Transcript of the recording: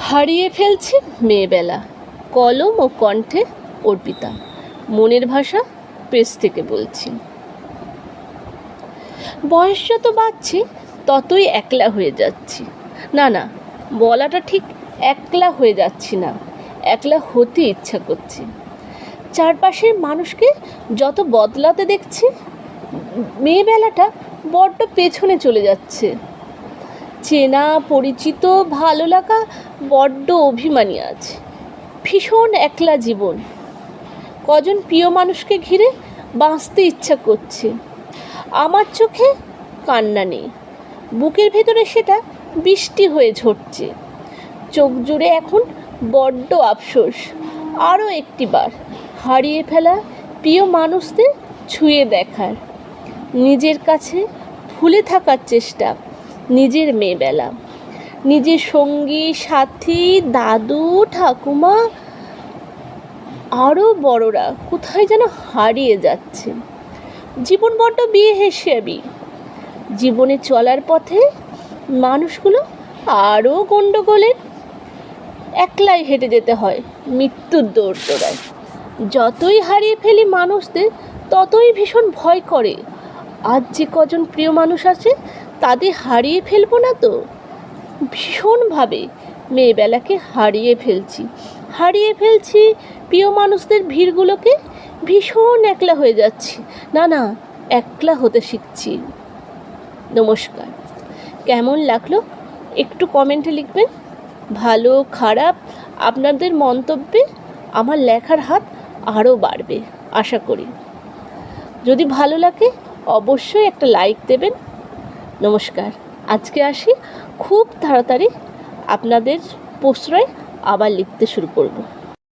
হারিয়ে ফেলছি মেয়েবেলা, কলম ও কণ্ঠে অর্পিতা। মনের ভাষা প্রেস থেকে বলছি। বয়স যত বাড়ছে ততই একলা হয়ে যাচ্ছি। না, বলাটা ঠিক একলা হয়ে যাচ্ছি না, একলা হতে ইচ্ছা করছে। চারপাশের মানুষকে যত বদলাতে দেখছি, মেয়েবেলাটা বড্ড পেছনে চলে যাচ্ছে। চেনা পরিচিত ভালো লাগা বড্ড অভিমানী আছে। ভীষণ একলা জীবন। কজন প্রিয় মানুষকে ঘিরে বাঁচতে ইচ্ছা করছে। আমার চোখে কান্না নেই, বুকের ভেতরে সেটা বৃষ্টি হয়ে ঝরছে। চোখ জুড়ে এখন বড্ড আফসোস, আরও একটিবার হারিয়ে ফেলা প্রিয় মানুষদের ছুঁয়ে দেখার, নিজের কাছে ভুলে থাকার চেষ্টা। নিজের মেয়েবেলা, নিজের সঙ্গী সাথী, দাদু ঠাকুমা, আরও বড়রা কোথায় যেন হারিয়ে যাচ্ছে। জীবন বড্ড বেহিসাবি। জীবনে চলার পথে মানুষগুলো আরও গণ্ডগোলের। একলাই হেঁটে যেতে হয় মৃত্যুর দোরগোড়ায়। যতই হারিয়ে ফেলি মানুষদের, ততই ভীষণ ভয় করে। আজ যে কজন প্রিয় মানুষ আছে, তাদের হারিয়ে ফেলবো না তো? ভীষণভাবে মেয়েবেলাকে হারিয়ে ফেলছি প্রিয় মানুষদের ভিড়গুলোকে। ভীষণ একলা হয়ে যাচ্ছি। না, একলা হতে শিখছি। নমস্কার। কেমন লাগলো একটু কমেন্টে লিখবেন। ভালো খারাপ আপনাদের মন্তব্যে আমার লেখার হাত আরও বাড়বে আশা করি। যদি ভালো লাগে অবশ্যই একটা লাইক দেবেন। নমস্কার। আজকে আসি, খুব তাড়াতাড়ি আপনাদের প্রশ্রয় আবার লিখতে শুরু করব।